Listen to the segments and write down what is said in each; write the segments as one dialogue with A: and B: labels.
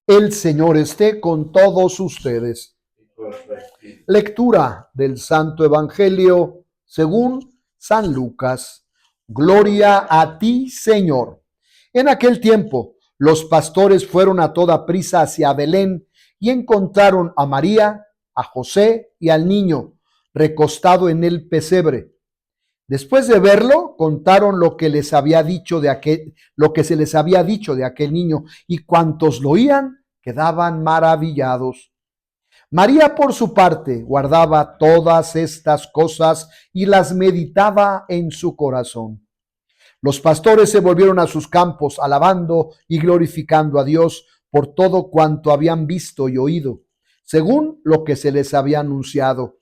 A: El Señor esté con todos ustedes. Lectura del Santo Evangelio según San Lucas. Gloria a ti, Señor. En aquel tiempo, los pastores fueron a toda prisa hacia Belén y encontraron a María, a José y al niño recostado en el pesebre. Después de verlo, contaron lo que se les había dicho de aquel niño, y cuantos lo oían quedaban maravillados. María, por su parte, guardaba todas estas cosas y las meditaba en su corazón. Los pastores se volvieron a sus campos, alabando y glorificando a Dios por todo cuanto habían visto y oído, según lo que se les había anunciado.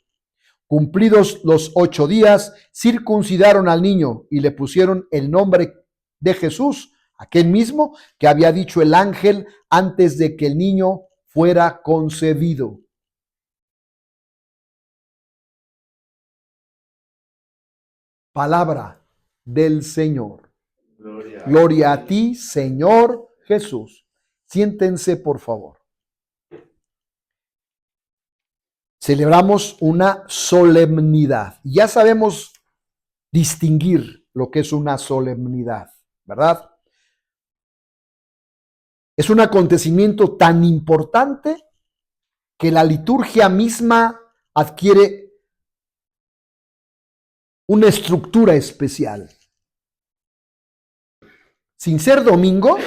A: Cumplidos los 8 días, circuncidaron al niño y le pusieron el nombre de Jesús, aquel mismo que había dicho el ángel antes de que el niño fuera concebido. Palabra del Señor. Gloria a ti, Señor Jesús. Siéntense, por favor. Celebramos una solemnidad. Ya sabemos distinguir lo que es una solemnidad, ¿verdad? Es un acontecimiento tan importante que la liturgia misma adquiere una estructura especial. Sin ser domingo,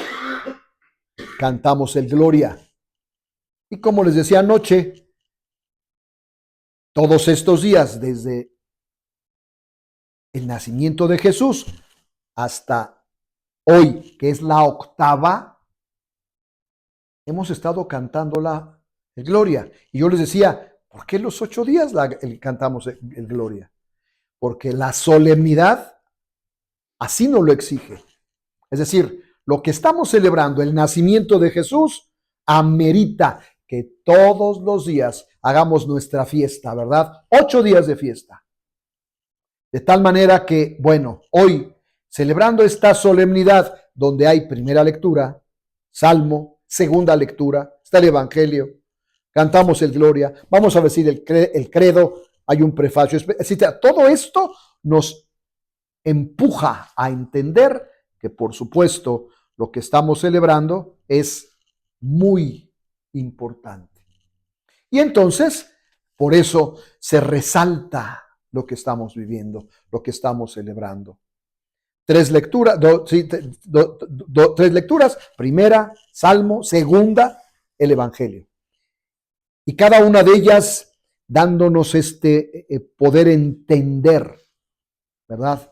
A: cantamos el Gloria. Y como les decía anoche, todos estos días, desde el nacimiento de Jesús hasta hoy, que es la octava, hemos estado cantando el Gloria. Y yo les decía, ¿por qué los 8 días cantamos el Gloria? Porque la solemnidad así nos lo exige. Es decir, lo que estamos celebrando, el nacimiento de Jesús, amerita que todos los días hagamos nuestra fiesta, ¿verdad? 8 días de fiesta. De tal manera que, bueno, hoy, celebrando esta solemnidad, donde hay primera lectura, salmo, segunda lectura, está el Evangelio, cantamos el Gloria, vamos a decir el credo, hay un prefacio, etc. Todo esto nos empuja a entender que, por supuesto, lo que estamos celebrando es muy importante. Y entonces, por eso se resalta lo que estamos viviendo, lo que estamos celebrando. 3 lecturas, 3 lecturas, primera, salmo, segunda, el Evangelio. Y cada una de ellas dándonos este poder entender, ¿verdad?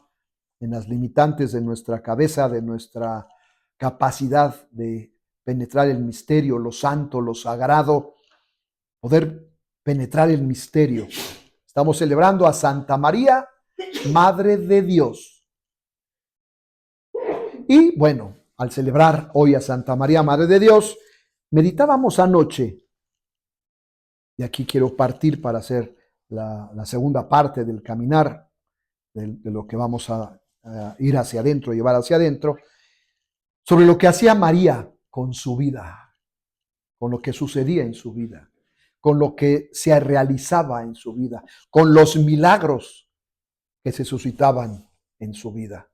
A: En las limitantes de nuestra cabeza, de nuestra capacidad de penetrar el misterio, lo santo, lo sagrado, poder penetrar el misterio. Estamos celebrando a Santa María, Madre de Dios. Y bueno, al celebrar hoy a Santa María, Madre de Dios, meditábamos anoche, y aquí quiero partir para hacer la segunda parte del caminar, de lo que vamos a ir hacia adentro, llevar hacia adentro, sobre lo que hacía María con su vida, con lo que sucedía en su vida, con lo que se realizaba en su vida, con los milagros que se suscitaban en su vida.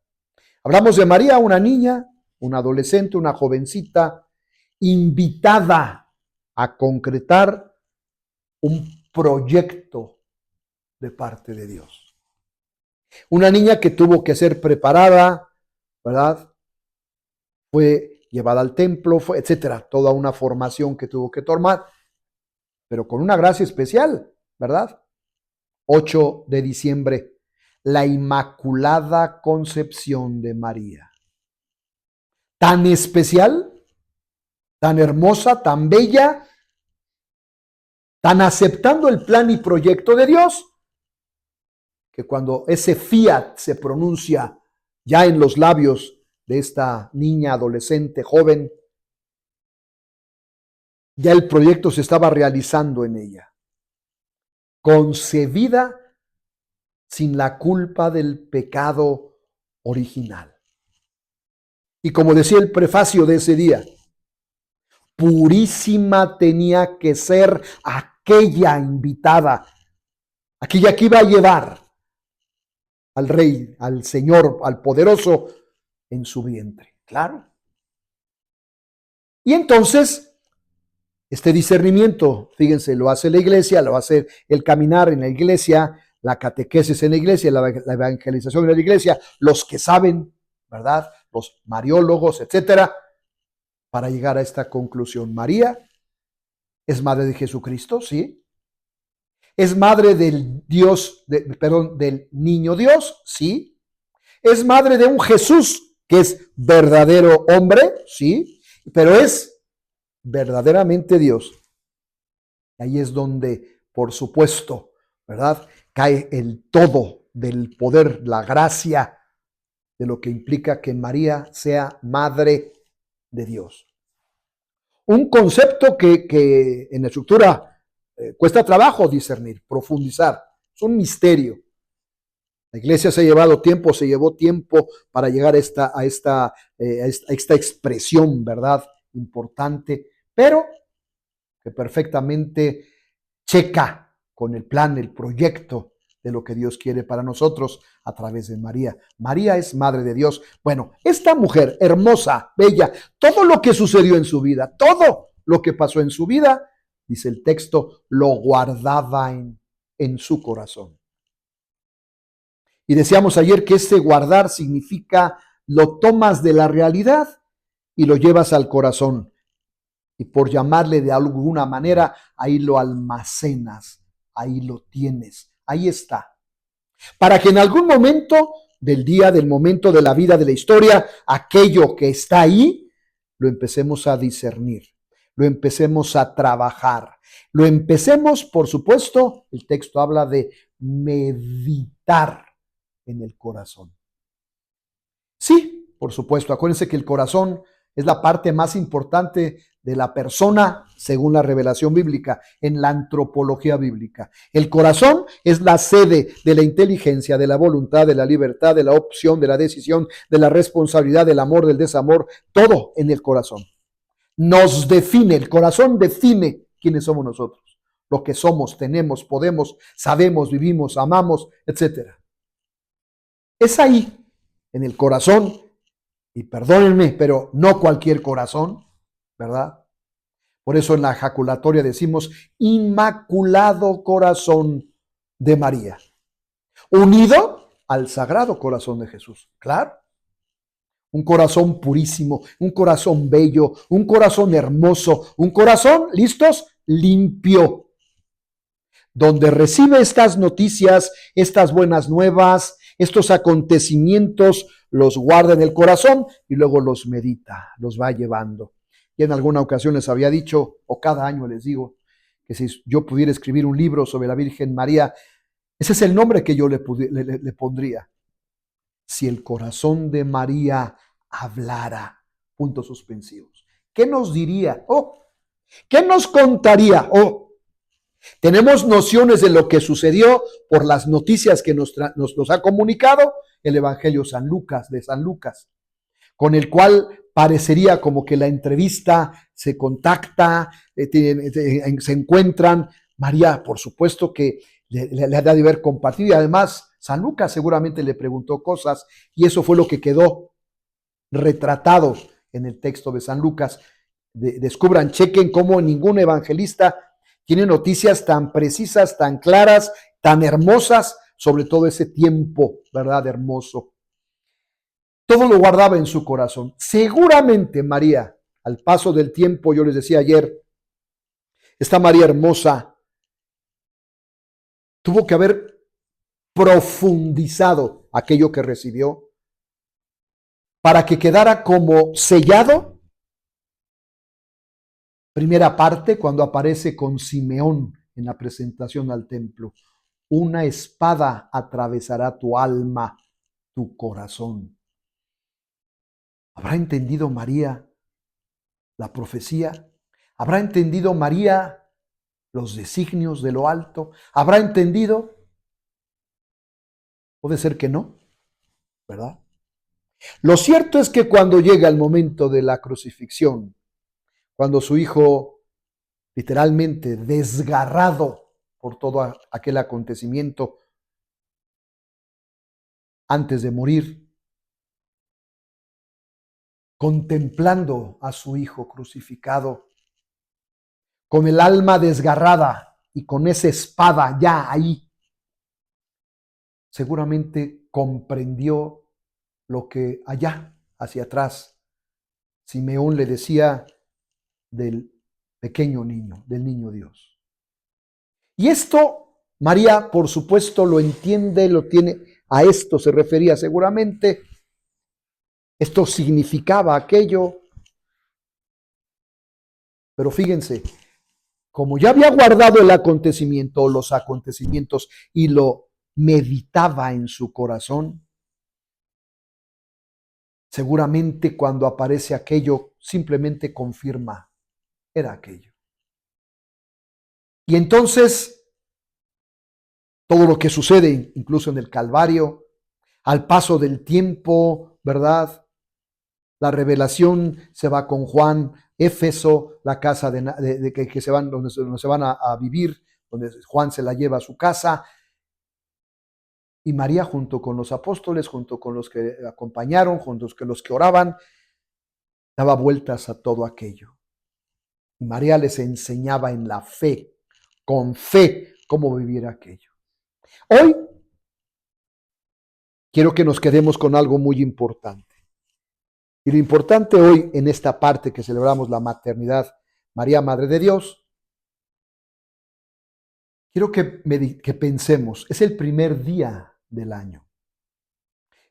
A: Hablamos de María, una niña, una adolescente, una jovencita, invitada a concretar un proyecto de parte de Dios. Una niña que tuvo que ser preparada, ¿verdad? Fue llevada al templo, etcétera, toda una formación que tuvo que tomar, pero con una gracia especial, ¿verdad? 8 de diciembre, la Inmaculada Concepción de María. Tan especial, tan hermosa, tan bella, tan aceptando el plan y proyecto de Dios, que cuando ese fiat se pronuncia ya en los labios de esta niña, adolescente, joven, ya el proyecto se estaba realizando en ella. Concebida sin la culpa del pecado original. Y como decía el prefacio de ese día, purísima tenía que ser aquella invitada, aquella que iba a llevar al Rey, al Señor, al Poderoso en su vientre. Claro. Y entonces, este discernimiento, fíjense, lo hace la iglesia, lo hace el caminar en la iglesia, la catequesis en la iglesia, la evangelización en la iglesia, los que saben, ¿verdad? Los mariólogos, etcétera, para llegar a esta conclusión. María es madre de Jesucristo, ¿sí? Es madre del Dios, del niño Dios, ¿sí? Es madre de un Jesús que es verdadero hombre, ¿sí? Pero es verdaderamente Dios. Ahí es donde, por supuesto, ¿verdad? Cae el todo del poder, la gracia de lo que implica que María sea madre de Dios. Un concepto que en la estructura cuesta trabajo discernir, profundizar. Es un misterio. La iglesia se llevó tiempo para llegar a esta expresión, ¿verdad? Importante, pero que perfectamente checa con el plan, el proyecto de lo que Dios quiere para nosotros a través de María. María es madre de Dios. Bueno, esta mujer hermosa, bella, todo lo que sucedió en su vida, todo lo que pasó en su vida, dice el texto, lo guardaba en su corazón. Y decíamos ayer que ese guardar significa lo tomas de la realidad y lo llevas al corazón. Y por llamarle de alguna manera, ahí lo almacenas, ahí lo tienes, ahí está. Para que en algún momento del día, del momento de la vida, de la historia, aquello que está ahí, lo empecemos a discernir, lo empecemos a trabajar, lo empecemos, por supuesto, el texto habla de meditar en el corazón. Sí, por supuesto, acuérdense que el corazón es la parte más importante de la persona según la revelación bíblica, en la antropología bíblica. El corazón es la sede de la inteligencia, de la voluntad, de la libertad, de la opción, de la decisión, de la responsabilidad, del amor, del desamor, todo en el corazón. Nos define, el corazón define quiénes somos nosotros, lo que somos, tenemos, podemos, sabemos, vivimos, amamos, etc. Es ahí, en el corazón, y perdónenme, pero no cualquier corazón, ¿verdad? Por eso en la ejaculatoria decimos Inmaculado Corazón de María, unido al Sagrado Corazón de Jesús. Claro, un corazón purísimo, un corazón bello, un corazón hermoso, un corazón, ¿listos? Limpio, donde recibe estas noticias, estas buenas nuevas, estos acontecimientos, los guarda en el corazón y luego los medita, los va llevando. Y en alguna ocasión les había dicho, o cada año les digo, que si yo pudiera escribir un libro sobre la Virgen María, ese es el nombre que yo le pondría. Si el corazón de María hablara, puntos suspensivos. ¿Qué nos diría? ¿Qué nos contaría? Tenemos nociones de lo que sucedió por las noticias que nos ha comunicado el Evangelio de San Lucas, con el cual parecería como que la entrevista se contacta, se encuentran. María, por supuesto que le ha de haber compartido, y además San Lucas seguramente le preguntó cosas, y eso fue lo que quedó retratado en el texto de San Lucas. Descubran, chequen cómo ningún evangelista tiene noticias tan precisas, tan claras, tan hermosas, sobre todo ese tiempo, ¿verdad? Hermoso. Todo lo guardaba en su corazón. Seguramente María, al paso del tiempo, yo les decía ayer, esta María hermosa tuvo que haber profundizado aquello que recibió para que quedara como sellado. Primera parte, cuando aparece con Simeón en la presentación al templo. Una espada atravesará tu alma, tu corazón. ¿Habrá entendido María la profecía? ¿Habrá entendido María los designios de lo alto? ¿Habrá entendido? Puede ser que no, ¿verdad? Lo cierto es que cuando llega el momento de la crucifixión, cuando su hijo, literalmente desgarrado por todo aquel acontecimiento, antes de morir, contemplando a su hijo crucificado, con el alma desgarrada y con esa espada ya ahí, seguramente comprendió lo que allá, hacia atrás, Simeón le decía del pequeño niño, del niño Dios. Y esto, María, por supuesto, lo entiende, lo tiene, a esto se refería seguramente, esto significaba aquello, pero fíjense, como ya había guardado el acontecimiento o los acontecimientos y lo meditaba en su corazón, seguramente cuando aparece aquello, simplemente confirma, era aquello. Y entonces, todo lo que sucede, incluso en el Calvario, al paso del tiempo, ¿verdad? La revelación se va con Juan, Éfeso, la casa de que se van, donde se van a vivir, donde Juan se la lleva a su casa, y María junto con los apóstoles, junto con los que acompañaron, junto con los que oraban, daba vueltas a todo aquello. Y María les enseñaba en la fe, con fe, cómo vivir aquello. Hoy quiero que nos quedemos con algo muy importante. Y lo importante hoy, en esta parte que celebramos la maternidad, María, Madre de Dios, quiero que pensemos, es el primer día del año.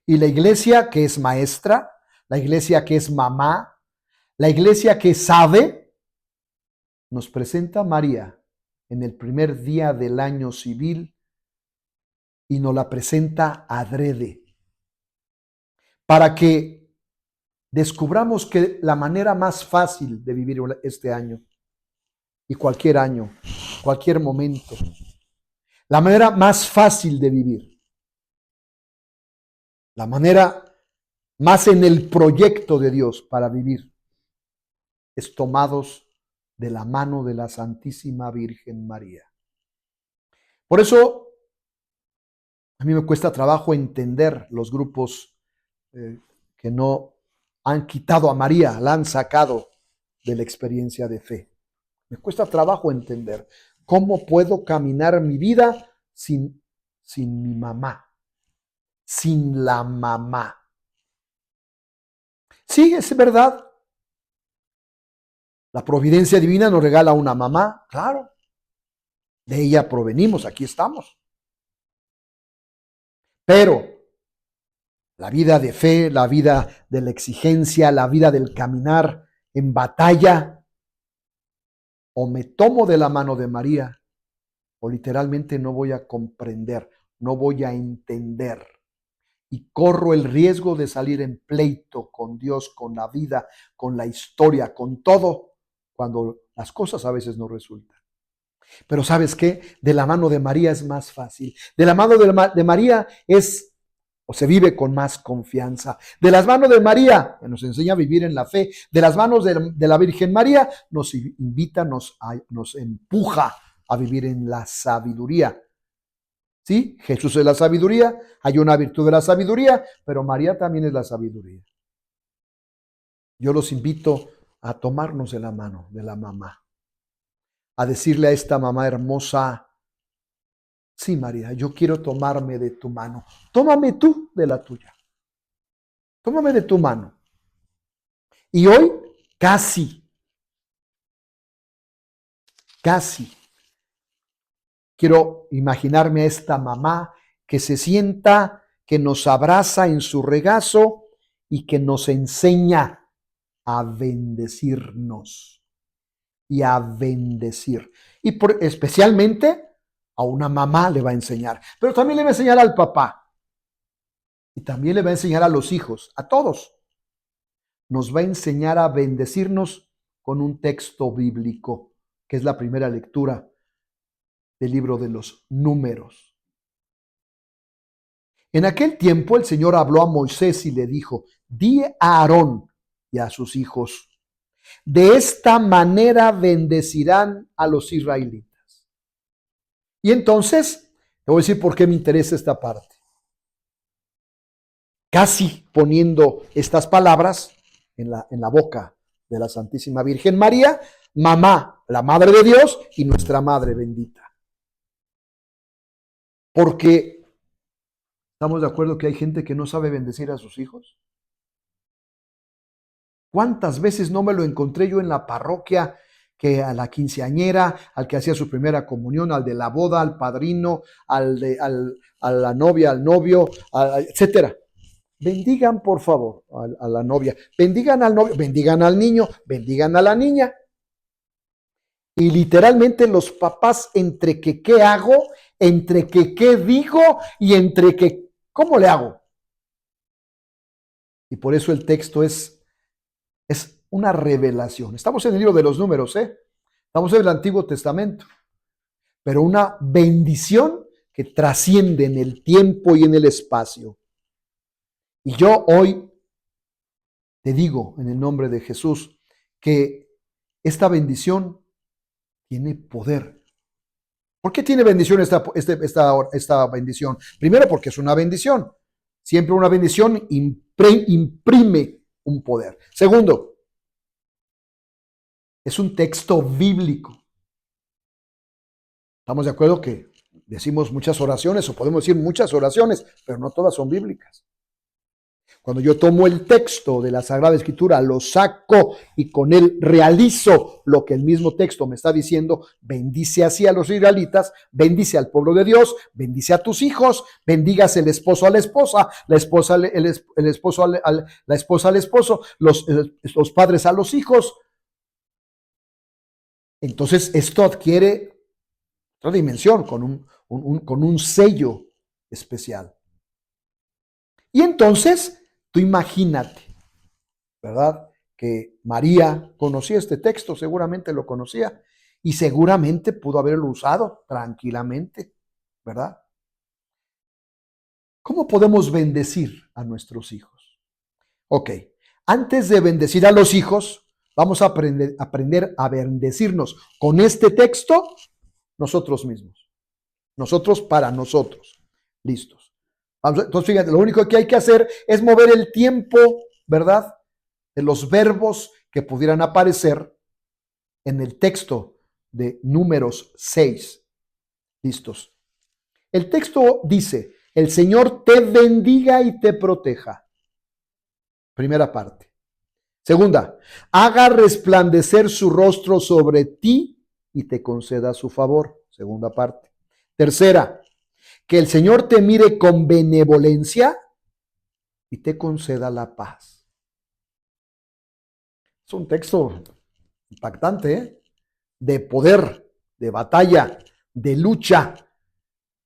A: Y la iglesia que es maestra, la iglesia que es mamá, la iglesia que sabe, nos presenta a María en el primer día del año civil y nos la presenta adrede, para que descubramos que la manera más fácil de vivir este año y cualquier año, cualquier momento, la manera más fácil de vivir, la manera más en el proyecto de Dios para vivir, es tomados de la mano de la Santísima Virgen María. Por eso, a mí me cuesta trabajo entender los grupos que no han quitado a María, la han sacado de la experiencia de fe. Me cuesta trabajo entender cómo puedo caminar mi vida sin mi mamá, sin la mamá. Sí, es verdad. La providencia divina nos regala una mamá, claro. De ella provenimos, aquí estamos. Pero la vida de fe, la vida de la exigencia, la vida del caminar en batalla, o me tomo de la mano de María, o literalmente no voy a comprender, no voy a entender. Y corro el riesgo de salir en pleito con Dios, con la vida, con la historia, con todo, cuando las cosas a veces no resultan. Pero ¿sabes qué? De la mano de María es más fácil. De la mano de María se vive con más confianza. De las manos de María, que nos enseña a vivir en la fe, de las manos de la Virgen María, nos invita, nos empuja a vivir en la sabiduría. ¿Sí? Jesús es la sabiduría, hay una virtud de la sabiduría, pero María también es la sabiduría. Yo los invito a tomarnos de la mano de la mamá, a decirle a esta mamá hermosa: sí, María, yo quiero tomarme de tu mano. Tómame tú de la tuya. Tómame de tu mano. Y hoy, casi, quiero imaginarme a esta mamá que se sienta, que nos abraza en su regazo y que nos enseña a bendecirnos y a bendecir. Y especialmente a una mamá le va a enseñar, pero también le va a enseñar al papá. Y también le va a enseñar a los hijos, a todos. Nos va a enseñar a bendecirnos con un texto bíblico, que es la primera lectura del libro de los Números. En aquel tiempo el Señor habló a Moisés y le dijo: di a Aarón y a sus hijos: De esta manera bendecirán a los israelitas. Y entonces, te voy a decir por qué me interesa esta parte. Casi poniendo estas palabras en la boca de la Santísima Virgen María, mamá, la Madre de Dios y nuestra Madre bendita. Porque estamos de acuerdo que hay gente que no sabe bendecir a sus hijos. ¿Cuántas veces no me lo encontré yo en la parroquia, que a la quinceañera, al que hacía su primera comunión, al de la boda, al padrino, a la novia, al novio, etcétera? Bendigan, por favor, a la novia, bendigan al novio, bendigan al niño, bendigan a la niña. Y literalmente los papás, entre que qué hago, entre que qué digo y entre que cómo le hago. Y por eso el texto es una revelación. Estamos en el libro de los Números, estamos en el Antiguo Testamento, pero una bendición que trasciende en el tiempo y en el espacio. Y yo hoy te digo en el nombre de Jesús que esta bendición tiene poder. ¿Por qué tiene bendición esta bendición? Primero, porque es una bendición. Siempre una bendición imprime un poder. Segundo, es un texto bíblico. Estamos de acuerdo que decimos muchas oraciones o podemos decir muchas oraciones, pero no todas son bíblicas. Cuando yo tomo el texto de la Sagrada Escritura, lo saco y con él realizo lo que el mismo texto me está diciendo, bendice así a los israelitas, bendice al pueblo de Dios, bendice a tus hijos, bendigas el esposo a la esposa, la esposa al esposo, los padres a los hijos. Entonces esto adquiere otra dimensión con un sello especial. Y entonces, tú imagínate, ¿verdad? Que María conocía este texto, seguramente lo conocía, y seguramente pudo haberlo usado tranquilamente, ¿verdad? ¿Cómo podemos bendecir a nuestros hijos? Ok, antes de bendecir a los hijos, vamos a aprender a bendecirnos con este texto nosotros mismos. Nosotros para nosotros. Listos. Entonces, fíjate, lo único que hay que hacer es mover el tiempo, ¿verdad? De los verbos que pudieran aparecer en el texto de Números 6. Listos. El texto dice, el Señor te bendiga y te proteja. Primera parte. Segunda, haga resplandecer su rostro sobre ti y te conceda su favor. Segunda parte. Tercera, que el Señor te mire con benevolencia y te conceda la paz. Es un texto impactante, de poder, de batalla, de lucha,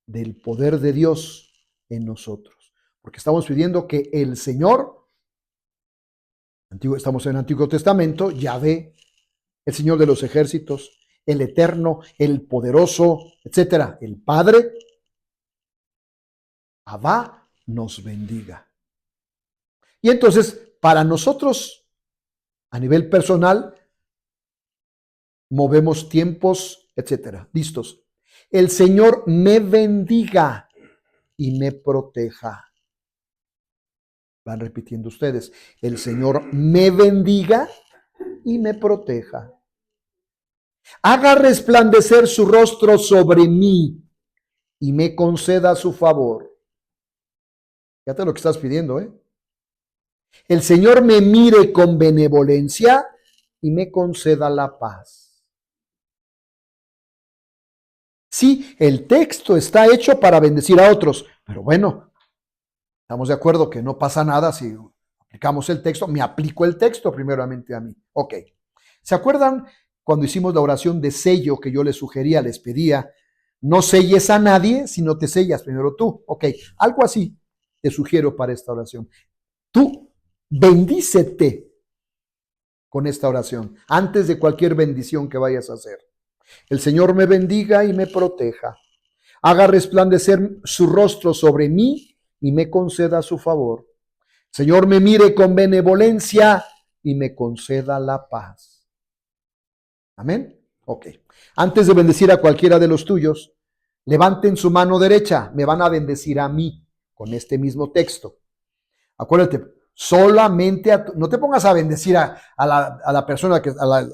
A: del poder de Dios en nosotros. Porque estamos pidiendo que el Señor, estamos en el Antiguo Testamento, Yahvé, el Señor de los ejércitos, el eterno, el poderoso, etcétera, el Padre, Abba, nos bendiga. Y entonces, para nosotros, a nivel personal, movemos tiempos, etcétera. Listos. El Señor me bendiga y me proteja. Van repitiendo ustedes. El Señor me bendiga y me proteja. Haga resplandecer su rostro sobre mí y me conceda su favor. Fíjate lo que estás pidiendo, El Señor me mire con benevolencia y me conceda la paz. Sí, el texto está hecho para bendecir a otros, pero bueno, estamos de acuerdo que no pasa nada si aplicamos el texto. Me aplico el texto primeramente a mí. Ok. ¿Se acuerdan cuando hicimos la oración de sello que yo les sugería, les pedía? No selles a nadie, sino te sellas primero tú. Ok, algo así te sugiero para esta oración. Tú bendícete con esta oración antes de cualquier bendición que vayas a hacer. El Señor me bendiga y me proteja. Haga resplandecer su rostro sobre mí y me conceda su favor. Señor, me mire con benevolencia y me conceda la paz. Amén. Ok. Antes de bendecir a cualquiera de los tuyos, levanten su mano derecha. Me van a bendecir a mí con este mismo texto. Acuérdate, solamente no te pongas a bendecir a la persona,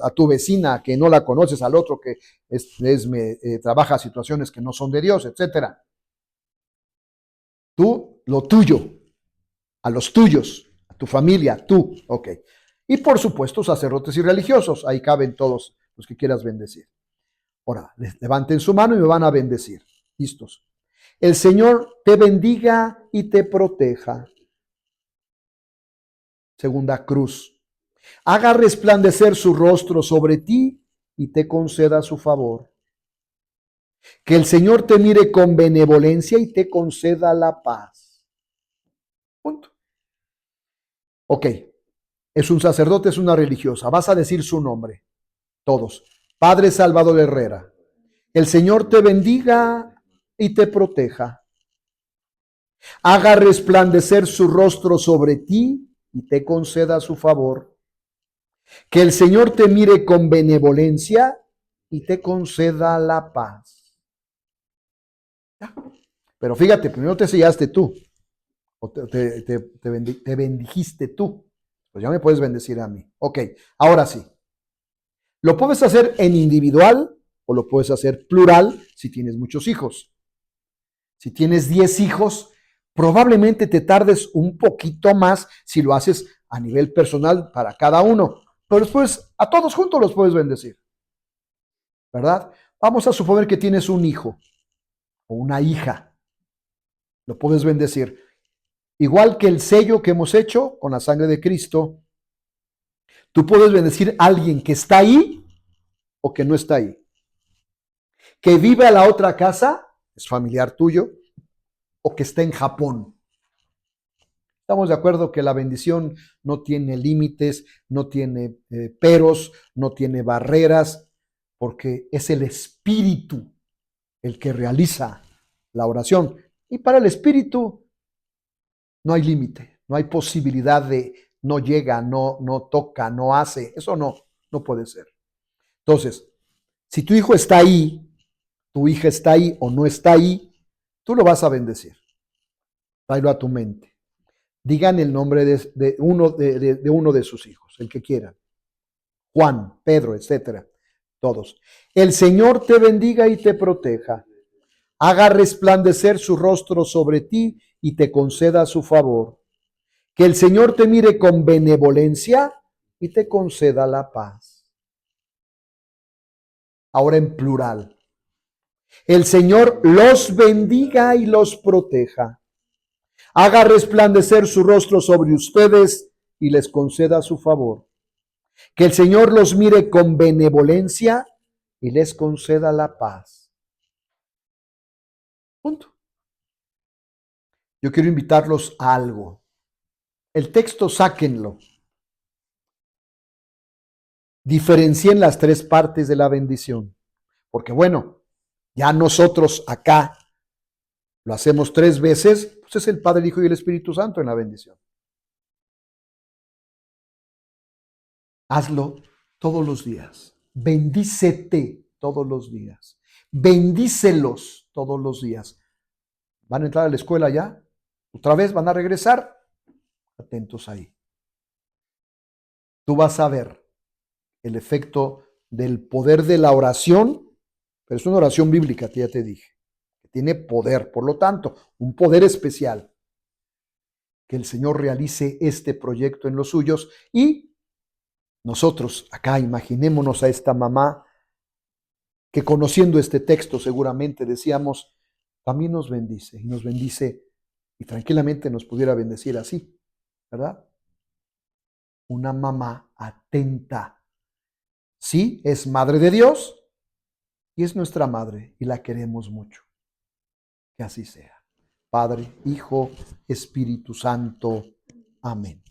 A: a tu vecina que no la conoces, al otro que trabaja situaciones que no son de Dios, etc. Tú, lo tuyo, a los tuyos, a tu familia, tú, ok. Y por supuesto, sacerdotes y religiosos, ahí caben todos los que quieras bendecir. Ahora, levanten su mano y me van a bendecir. ¿Listos? El Señor te bendiga y te proteja. Segunda cruz. Haga resplandecer su rostro sobre ti y te conceda su favor. Que el Señor te mire con benevolencia y te conceda la paz. Punto. Ok. Es un sacerdote, es una religiosa. Vas a decir su nombre. Todos. Padre Salvador Herrera. El Señor te bendiga y te proteja. Haga resplandecer su rostro sobre ti y te conceda su favor. Que el Señor te mire con benevolencia y te conceda la paz. Pero fíjate, primero te sellaste tú, o te bendijiste tú. Pues ya me puedes bendecir a mí. Ok, ahora sí. Lo puedes hacer en individual o lo puedes hacer plural si tienes muchos hijos. Si tienes 10 hijos, probablemente te tardes un poquito más si lo haces a nivel personal para cada uno. Pero después a todos juntos los puedes bendecir. ¿Verdad? Vamos a suponer que tienes un hijo o una hija. Lo puedes bendecir. Igual que el sello que hemos hecho con la sangre de Cristo, tú puedes bendecir a alguien que está ahí o que no está ahí. Que vive a la otra casa, es familiar tuyo, o que está en Japón. Estamos de acuerdo que la bendición no tiene límites, no tiene peros, no tiene barreras, porque es el Espíritu el que realiza la oración. Y para el Espíritu no hay límite, no hay posibilidad de no llega, no toca, no hace. Eso no puede ser. Entonces, si tu hijo está ahí, tu hija está ahí o no está ahí, tú lo vas a bendecir. Tráelo a tu mente. Digan el nombre de uno de sus hijos, el que quieran. Juan, Pedro, etcétera. Todos. El Señor te bendiga y te proteja. Haga resplandecer su rostro sobre ti y te conceda su favor. Que el Señor te mire con benevolencia y te conceda la paz. Ahora en plural. El Señor los bendiga y los proteja. Haga resplandecer su rostro sobre ustedes y les conceda su favor. Que el Señor los mire con benevolencia y les conceda la paz. Punto. Yo quiero invitarlos a algo. El texto, sáquenlo. Diferencien las tres partes de la bendición. Porque bueno, ya nosotros acá lo hacemos 3 veces, pues es el Padre, el Hijo y el Espíritu Santo en la bendición. Hazlo todos los días. Bendícete todos los días. Bendícelos todos los días. ¿Van a entrar a la escuela ya? ¿Otra vez van a regresar? Atentos ahí. Tú vas a ver el efecto del poder de la oración, pero es una oración bíblica, ya te dije, que tiene poder, por lo tanto, un poder especial. Que el Señor realice este proyecto en los suyos y nosotros acá imaginémonos a esta mamá que conociendo este texto seguramente decíamos, también nos bendice y nos bendice y tranquilamente nos pudiera bendecir así, ¿verdad? Una mamá atenta. Sí, es madre de Dios y es nuestra madre y la queremos mucho. Que así sea. Padre, Hijo, Espíritu Santo. Amén.